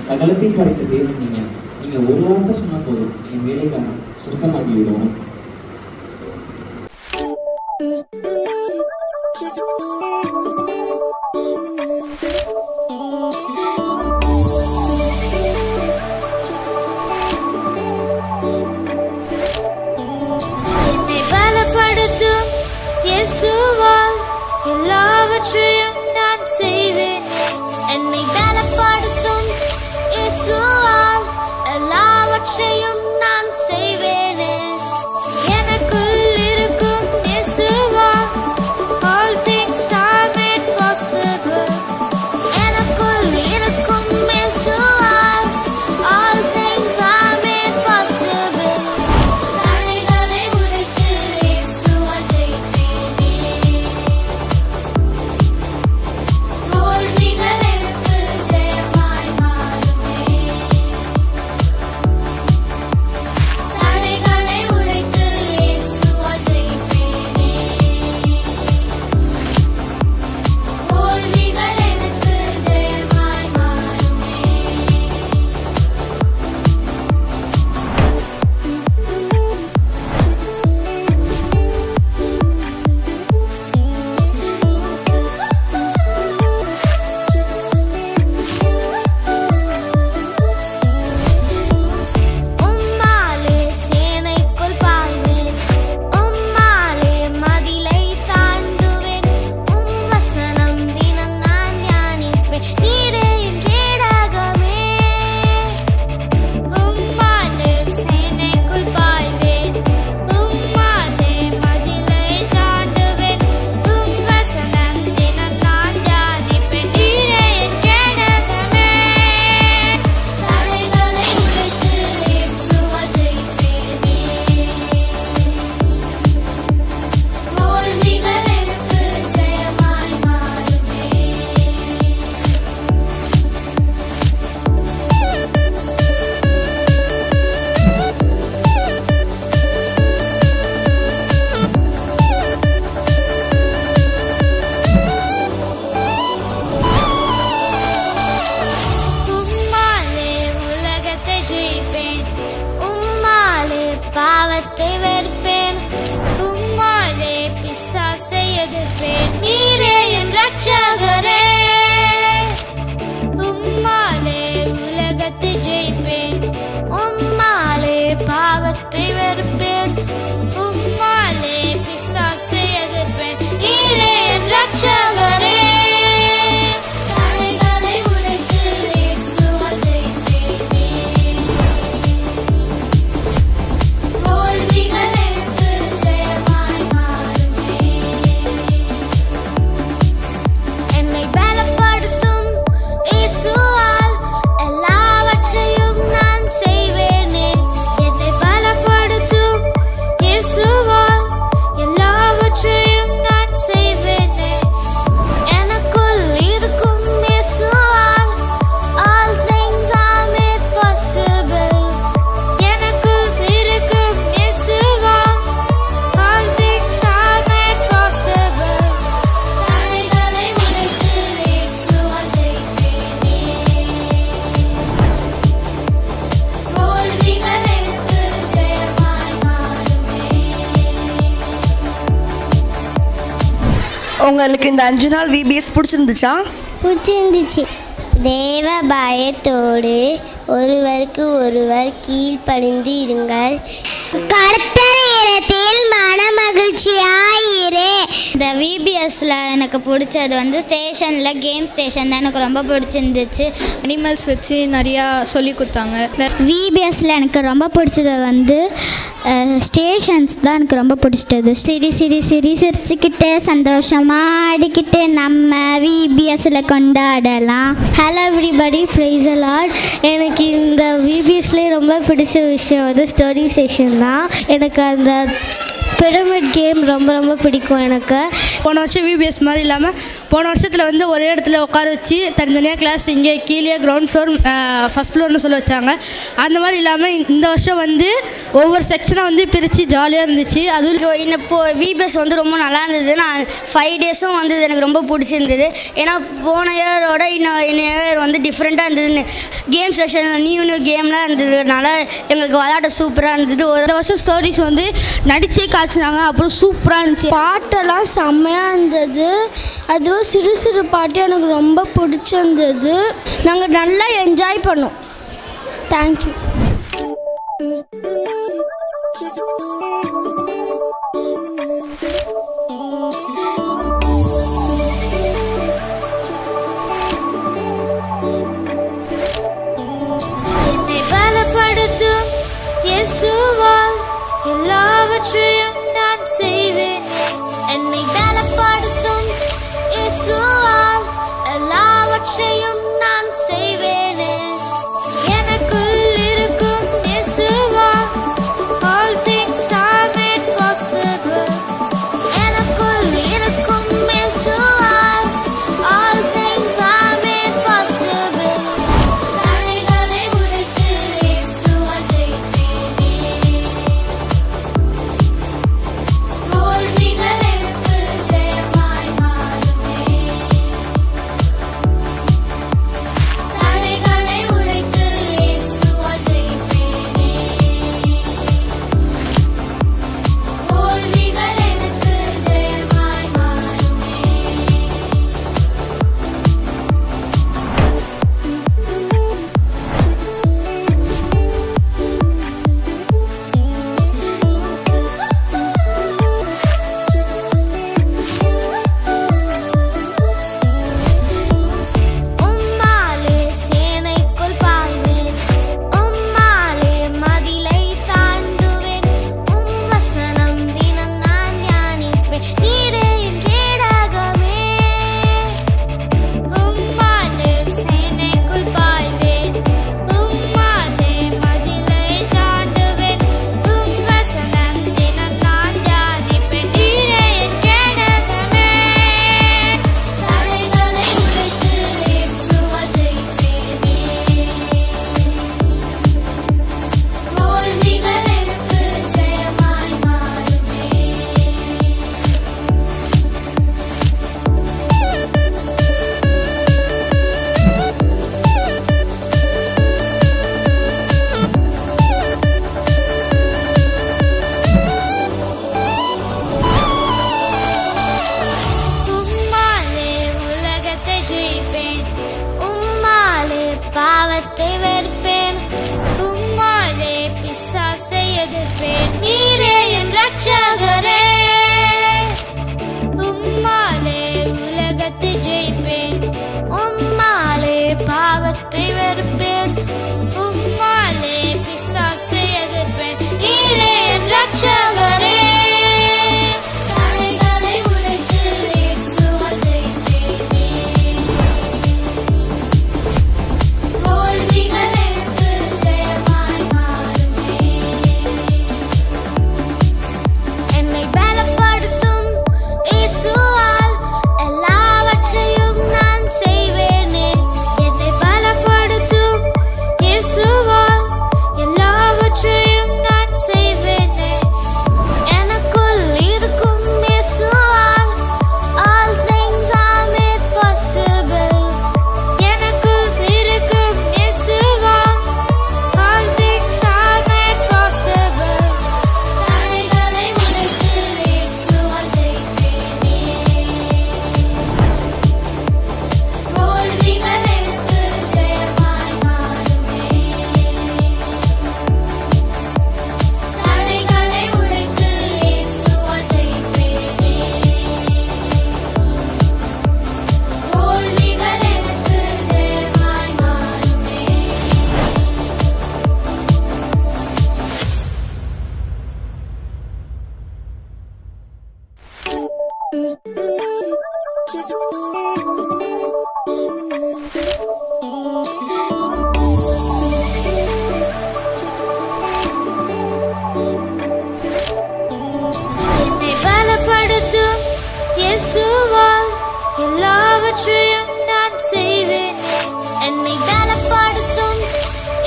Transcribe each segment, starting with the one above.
சகலத்தையும் படைத்த தேவன் நீங்க ஒரு வார்த்தை சொன்னா போதும் என் வேலைக்கான சுத்தமாகி விடுவோம். என்னை பலப்படுத்தும் இயேசுவால் எல்லாவற்றையும் நான் செய்வேன். என்னை பலப்படுத்தும் இயேசுவால் எல்லாவற்றையும் நான் செய்வேனே. எனக்குள் இருக்கும் இயேசுவால் all things are made possible. எனக்குள் இருக்கும் இயேசுவால் all things are made possible. தடைகளை உடைத்து இயேசுவால் ஜெயிப்பேனே. தோல்விகள் எனக்கு ஜெயமாய் மாறுமே. தடைகளை உடைத்து இயேசுவால் ஜெயிப்பேனே. தோல்விகள் எனக்கு ஜெயமாய் மாறுமே. உம்மாலே சேனைக்குள் பாய்வேன். உம்மாலே மதிலை தாண்டுவேன். உம் வசனம் தினம் நான் தியானிப்பேன். நீரே என் கேடகமே. உம்மாலே சேனைக்குள் பாய்வேன். உம்மாலே மதிலை தாண்டுவேன். உம் வசனம் தினம் நான் தியானிப்பேன். நீரே என் கேடகமே. தடைகளை உடைத்து இயேசுவால் ஜெயிப்பேனே. தோல்விகள் எனக்கு ஜெயமாய் மாறுமே. உம்மாலே உலகத்தை ஜெயிப்பேன். உம்மாலே பாவத்தை வெறுப்பேன். உம்மாலே பிசாசை எதிர்ப்பேன். நீரே என் ரட்சகரே. உம்மாலே உலகத்தை ஜெயிப்பேன். உம்மாலே பாவத்தை வெறுப்பேன். உம்மாலே பிசாசை எதிர்ப்பேன். நீரே என் ரட்சகரே. தடைகளை உடைத்து இயேசுவால் ஜெயிப்பேனே. தோல்விகள் எனக்கு ஜெயமாய் மாறுமே. என்னை பலப்படுத்தும் இயேசுவால் எல்லாவற்றையும் நான் செய்வேனே. என்னை பலப்படுத்தும் இயேசுவால் எல்லாவற்றையும் நான் செய்வேனே. எனக்குள் இருக்கும் இயேசுவால் all things are made possible. எனக்குள் இருக்கும் இயேசுவால் all things are made possible. தடைகளை உடைத்து இயேசுவால் ஜெயிப்பேனே. தோல்விகள் எனக்கு ஜெயமாய் மாறுமே. உங்களுக்கு இந்த 5 நாள் VBS பிடிச்சிருந்துச்சா? பிடிச்சிருந்துச்சு. தேவ பயத்தோடு ஒருவருக்கு ஒருவர் கீழ்ப்படிந்து இருங்கள். கர்த்தரிடத்தில் மன மகிழ்ச்சியாயிரு. இந்த விபிஎஸ்ல எனக்கு பிடிச்சது வந்து ஸ்டேஷனில் கேம் ஸ்டேஷன் தான் எனக்கு ரொம்ப பிடிச்சிருந்துச்சு. அனிமல்ஸ் வச்சு நிறையா சொல்லி கொடுத்தாங்க. விபிஎஸ்ல எனக்கு ரொம்ப பிடிச்சது வந்து ஸ்டேஷன்ஸ் தான் எனக்கு ரொம்ப பிடிச்சது. சிரிச்சுக்கிட்டு சந்தோஷமாக ஆடிக்கிட்டு நம்ம விபிஎஸ்ஸில் கொண்டாடலாம். Hello everybody, praise the Lord. எனக்கு இந்த விபிஎஸ்லேயே ரொம்ப பிடிச்ச விஷயம் வந்து ஸ்டோரி ஸ்டேஷன் தான். எனக்கு அந்த பிரமிட் கேம் ரொம்ப ரொம்ப பிடிக்கும். எனக்கு போன வருஷம் விபிஎஸ் மாதிரி இல்லாமல் போன வருஷத்தில் வந்து ஒரே இடத்துல உட்கார வச்சு தனித்தனியாக கிளாஸ் இங்கே கீழே கிரவுண்ட் ஃப்ளோர் ஃபஸ்ட் ஃப்ளோர்னு சொல்ல வச்சாங்க. அந்த மாதிரி இல்லாமல் இந்த வருஷம் வந்து ஒவ்வொரு செக்ஷனாக வந்து பிரித்து ஜாலியாக இருந்துச்சு. அதுவும் இப்போது விபிஎஸ் வந்து ரொம்ப நல்லா இருந்தது. நான் 5 டேஸும் வந்து எனக்கு ரொம்ப பிடிச்சிருந்தது. ஏன்னா போன இயரோட இன்னும் இயர் வந்து டிஃப்ரெண்ட்டாக இருந்ததுன்னு கேம் செஷன் நியூ கேம்லாம் இருந்ததுனால எங்களுக்கு விளையாட சூப்பராக இருந்தது. ஒரு வருஷம் ஸ்டோரிஸ் வந்து நடிச்சே காய்ச்சினாங்க. அப்புறம் சூப்பராக இருந்துச்சு. பாட்டெல்லாம் செம்மையாக இருந்தது. அதுவும் சிறு சிறு பாட்டு எனக்கு ரொம்ப பிடிச்சிருந்தது. நாங்கள் நல்லா என்ஜாய் பண்ணோம். தேங்க்யூ. என்னை பலப்படுத்தும் இயேசுவால் எல்லாவற்றையும் நான் செய்வேன். என்னை பலப்படுத்தும் இயேசுவால் எல்லாவற்றையும் நான் செய்வேனே. எனக்குள் இருக்கும் இயேசுவால் all things are made possible. எனக்குள் இருக்கும் இயேசுவால் all things are made possible. தடைகளை உடைத்து இயேசுவால் ஜெயிப்பேனே. தோல்விகள் எனக்கு ஜெயமாய் மாறுமே. தடைகளை உடைத்து இயேசுவால் ஜெயிப்பேனே. தோல்விகள் எனக்கு ஜெயமாய் மாறுமே. உம்மாலே சேனைக்குள் பாய்வேன். உம்மாலே மதிலை தாண்டுவேன். உம் வசனம் தினம் நான் தியானிப்பேன். நீரே என் கேடகமே. உம்மாலே சேனைக்குள் பாய்வேன். உம்மாலே மதிலை தாண்டுவேன். உம் வசனம் தினம் நான் தியானிப்பேன். நீரே என் கேடகமே. தடைகளை உடைத்து இயேசுவால் ஜெயிப்பேனே. தோல்விகள் எனக்கு ஜெயமாய் மாறுமே. உம்மாலே உலகத்தை ஜெயிப்பேன். உம்மாலே பாவத்தை வெறுப்பேன். உம்மாலே பிசாசை எதிர்ப்பேன். நீரே என் ரட்சகரே. உம்மாலே உலகத்தை ஜெயிப்பேன். உம்மாலே பாவத்தை வெறுப்பேன். உம்மாலே பிசாசை எதிர்ப்பேன். நீரே என் ரட்சகரே. தடைகளை உடைத்து இயேசுவால் ஜெயிப்பேனே. தோல்விகள் எனக்கு ஜெயமாய் மாறுமே. என்னை பலப்படுத்தும் இயேசுவால் எல்லாவற்றையும் நான் செய்வேன். என்னை பலப்படுத்தும்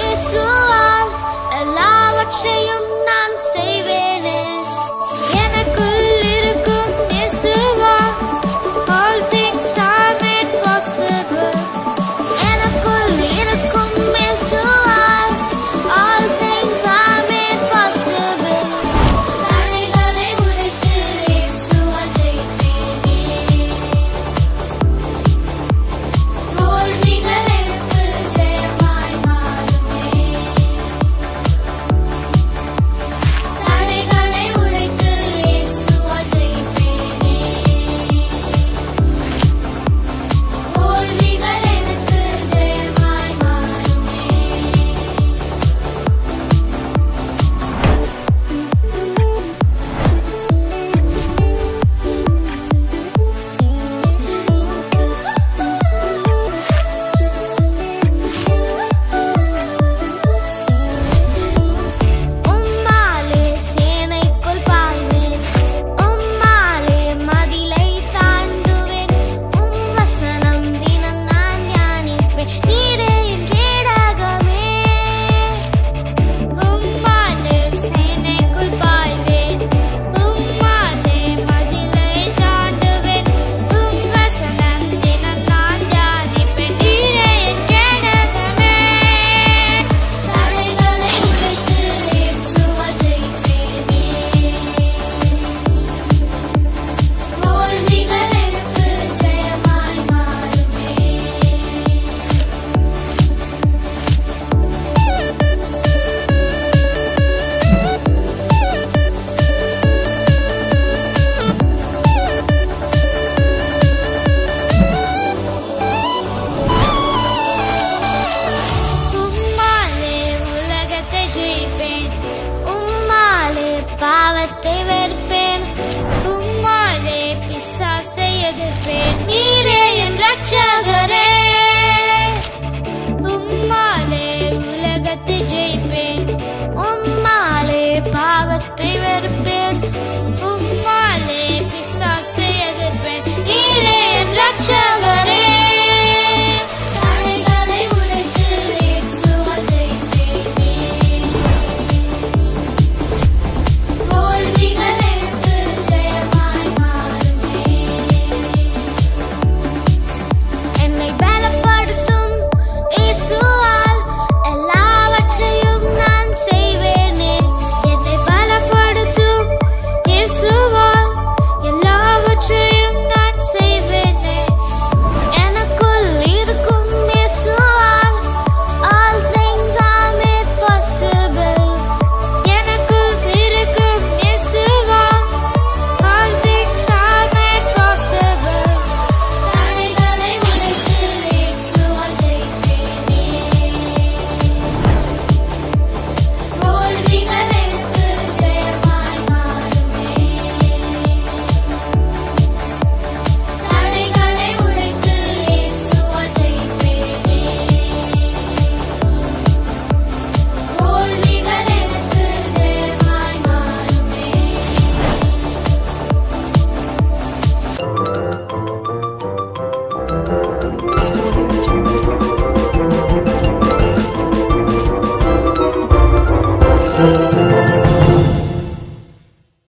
இயேசுவால் எல்லாவற்றையும் நான் செய்வேனே. எனக்குள் இருக்கும் இயேசுவால் all things are made possible. எனக்குள் இருக்கும் இயேசுவால் all things are made possible. தடைகளை உடைத்து இயேசுவால் ஜெயிப்பேனே. தோல்விகள் எனக்கு ஜெயமாய் மாறுமே. தடைகளை உடைத்து இயேசுவால் ஜெயிப்பேனே. தோல்விகள் எனக்கு ஜெயமாய் மாறுமே. உம்மாலே சேனைக்குள் பாய்வேன். உம்மாலே மதிலை தாண்டுவேன். உம் வசனம் தினம் நான் தியானிப்பேன். நீரே என் கேடகமே. உம்மாலே சேனைக்குள் பாய்வேன். உம்மாலே மதிலை தாண்டுவேன். உம் வசனம் தினம் நான் தியானிப்பேன். நீரே என் கேடகமே. தடைகளை உடைத்து இயேசுவால் ஜெயிப்பேனே. தோல்விகள் எனக்கு ஜெயமாய் மாறுமே. உம்மாலே உலகத்தை ஜெயிப்பேன். உம்மாலே பாவத்தை வெறுப்பேன். உம்மாலே பிசாசை எதிர்ப்பேன்.